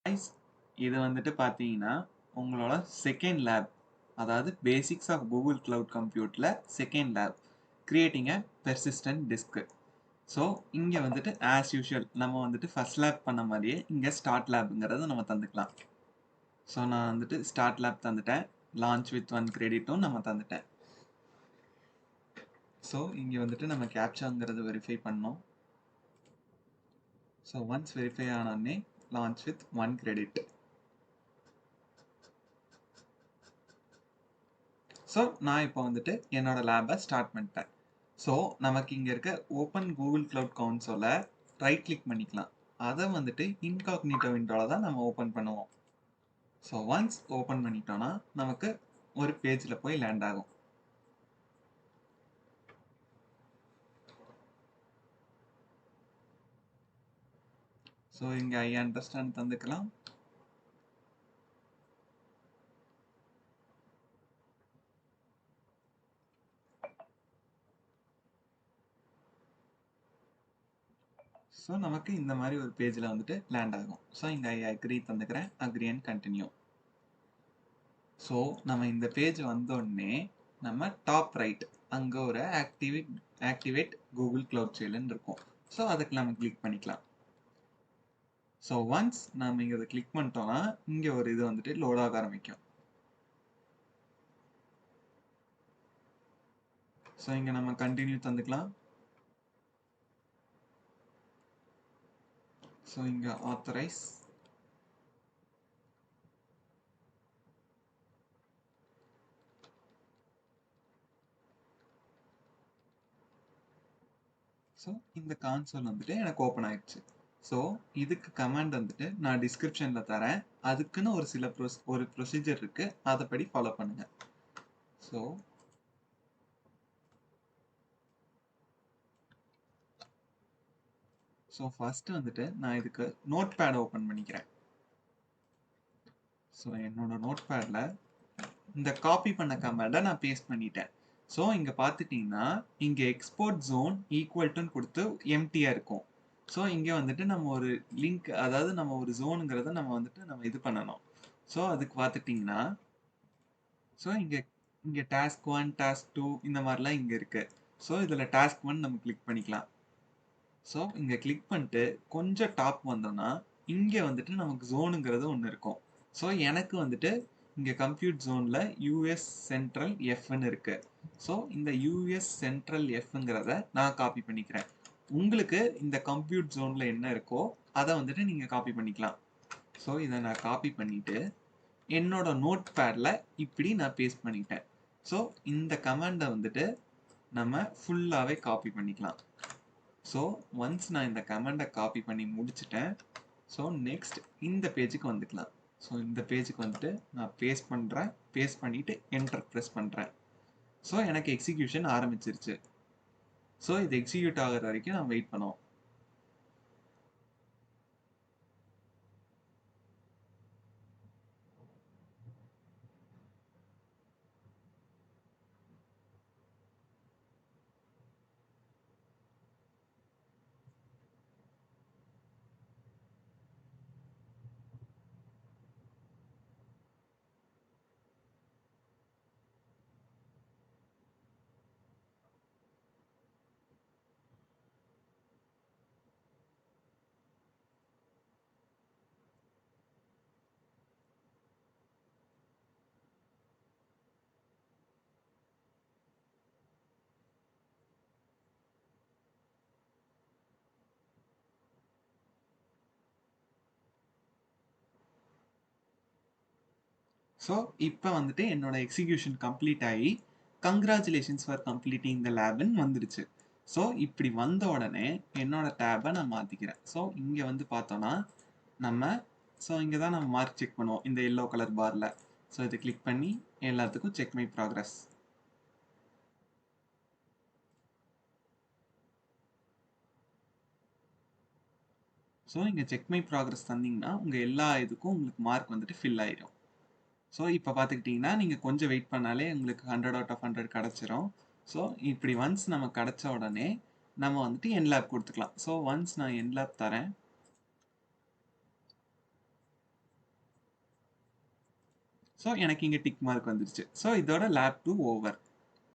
guys, இது வந்துட்டு பார்த்தீங்கன்னா உங்களோட செகண்ட் லேப், அதாவது பேசிக்ஸ் ஆஃப் கூகுள் கிளவுட் கம்ப்யூட்டில் second lab, creating a persistent disk. So இங்கே வந்துட்டு ஆஸ் யூஷுவல் நம்ம வந்துட்டு ஃபர்ஸ்ட் லேப் பண்ண மாதிரியே இங்கே ஸ்டார்ட் லேப்ங்கிறத நம்ம தந்துக்கலாம். ஸோ நான் வந்துட்டு ஸ்டார்ட் லேப் தந்துட்டேன், லான்ச் வித் 1 கிரெடிட்டும் நம்ம தந்துட்டேன். ஸோ இங்கே வந்துட்டு நம்ம கேப்சாங்கிறது வெரிஃபை பண்ணோம். ஸோ ஒன்ஸ் வெரிஃபை ஆனோடனே லான்ச் வித் 1 கிரெடிட். ஸோ நான் இப்போ வந்துட்டு என்னோட லேபை ஸ்டார்ட் பண்ணிட்டேன். ஸோ நமக்கு இங்கே இருக்க ஓப்பன் கூகுள் கிளவுட் கன்சோலை ரைட் கிளிக் பண்ணிக்கலாம். அதை வந்துட்டு இன்காக்னிட்டோ விண்டோவில் தான் நம்ம ஓப்பன் பண்ணுவோம். ஸோ ஒன்ஸ் ஓப்பன் பண்ணிட்டோம்னா நமக்கு ஒரு பேஜில் போய் லேண்ட் ஆகும். ஸோ இங்கே ஐ அண்டர்ஸ்டாண்ட் தந்துக்கலாம். ஸோ நமக்கு இந்த மாதிரி ஒரு பேஜில் வந்துட்டு லேண்ட் ஆகும். ஸோ இங்கே ஐ அக்ரி தந்துக்கிறேன், அக்ரி அண்ட் கண்டினியூ. ஸோ நம்ம இந்த பேஜ் வந்தோடனே நம்ம டாப் ரைட் அங்கே ஒரு ஆக்டிவேட் கூகுள் கிளவுட் ஷெல்லுன்னு இருக்கும். ஸோ அதுக்கு நம்ம கிளிக் பண்ணிக்கலாம். ஸோ ஒன்ஸ் நம்ம இங்கே அதை கிளிக் பண்ணிட்டோம்னா இங்கே ஒரு இது வந்துட்டு லோட் ஆக ஆரம்பிக்கும். ஸோ இங்கே நம்ம கண்டினியூ தந்துக்கலாம். ஸோ இங்கே ஆத்தரைஸ், ஸோ இந்த கான்சோல் வந்துட்டு எனக்கு ஓப்பன் ஆயிடுச்சு. ஸோ இதுக்கு கமாண்ட் வந்துட்டு நான் டிஸ்கிரிப்ஷனில் தரேன், அதுக்குன்னு ஒரு சில ஒரு ப்ரொசீஜர் இருக்கு, அதைப்படி ஃபாலோ பண்ணுங்க. ஸோ ஃபர்ஸ்ட் வந்துட்டு நான் இதுக்கு நோட் பேட் ஓப்பன் பண்ணிக்கிறேன். ஸோ என்னோட நோட் பேடில் இந்த காப்பி பண்ண கமாண்டை நான் பேஸ்ட் பண்ணிட்டேன். ஸோ இங்கே பார்த்துட்டிங்கன்னா இங்கே எக்ஸ்போர்ட் ஜோன் ஈக்குவல்ட்டுன்னு கொடுத்து எம்டியாக இருக்கும். ஸோ இங்கே வந்துட்டு நம்ம ஒரு லிங்க், அதாவது நம்ம ஒரு ஜோனுங்கிறத நம்ம வந்துட்டு நம்ம இது பண்ணணும். ஸோ அதுக்கு பார்த்துட்டிங்கன்னா ஸோ இங்கே இங்கே டாஸ்க் 1 டாஸ்க் 2 இந்த மாதிரிலாம் இங்கே இருக்குது. ஸோ இதில் டாஸ்க் 1 நம்ம கிளிக் பண்ணிக்கலாம். ஸோ இங்கே கிளிக் பண்ணிட்டு கொஞ்சம் டாப் வந்தோம்னா இங்கே வந்துட்டு நமக்கு ஜோனுங்கிறது ஒன்று இருக்கும். ஸோ எனக்கு வந்துட்டு இங்கே கம்ப்யூட் ஜோனில் யூஎஸ் சென்ட்ரல் எஃப்னு இருக்கு. ஸோ இந்த யூஎஸ் சென்ட்ரல் எஃப்ங்கிறத நான் காப்பி பண்ணிக்கிறேன். உங்களுக்கு இந்த கம்ப்யூட் ஜோனில் என்ன இருக்கோ அதை வந்துட்டு நீங்கள் காப்பி பண்ணிக்கலாம். ஸோ இதை நான் காப்பி பண்ணிட்டு என்னோட நோட் பேடில் இப்படி நான் பேஸ்ட் பண்ணிட்டேன். ஸோ இந்த கமாண்டை வந்துட்டு நம்ம ஃபுல்லாகவே காப்பி பண்ணிக்கலாம். ஸோ ஒன்ஸ் நான் இந்த கமாண்டை காப்பி பண்ணி முடிச்சிட்டேன். ஸோ நெக்ஸ்ட் இந்த பேஜுக்கு வந்துக்கலாம். ஸோ இந்த பேஜுக்கு வந்துட்டு நான் பேஸ்ட் பண்ணுறேன், பேஸ்ட் பண்ணிவிட்டு என்டர் ப்ரெஸ் பண்ணுறேன். ஸோ எனக்கு எக்ஸிக்யூஷன் ஆரம்பிச்சிருச்சு. ஸோ இது எக்ஸிக்யூட் ஆகிற வரைக்கும் நான் வெயிட் பண்ணுவோம். ஸோ இப்போ வந்துட்டு என்னோட எக்ஸிக்யூஷன் கம்ப்ளீட் ஆகி கங்க்ராச்சுலேஷன்ஸ் ஃபார் கம்ப்ளீட்டிங் த லேப்னு வந்துடுச்சு. ஸோ இப்படி வந்த உடனே என்னோட டேபை நான் மாற்றிக்கிறேன். ஸோ இங்கே வந்து பார்த்தோன்னா நம்ம இங்கே தான் நம்ம மார்க் செக் பண்ணுவோம் இந்த எல்லோ கலர் பாரில். ஸோ இதை கிளிக் பண்ணி எல்லாத்துக்கும் செக் மை ப்ராக்ரஸ். ஸோ இங்கே செக் மை ப்ராக்ரஸ் தந்தீங்கன்னா உங்கள் எல்லா இதுக்கும் உங்களுக்கு மார்க் வந்துட்டு ஃபில் ஆயிடும். ஸோ இப்போ பார்த்துக்கிட்டிங்கன்னா நீங்கள் கொஞ்சம் வெயிட் பண்ணாலே உங்களுக்கு 100 அவுட் ஆஃப் 100 கிடச்சிரும். ஸோ இப்படி ஒன்ஸ் நம்ம கிடச்ச உடனே நம்ம வந்துட்டு என் லேப் கொடுத்துக்கலாம். ஸோ ஒன்ஸ் நான் என் லேப் தரேன். ஸோ எனக்கு இங்கே டிக் மார்க் வந்துருச்சு. ஸோ இதோட லேப் 2 ஓவர்.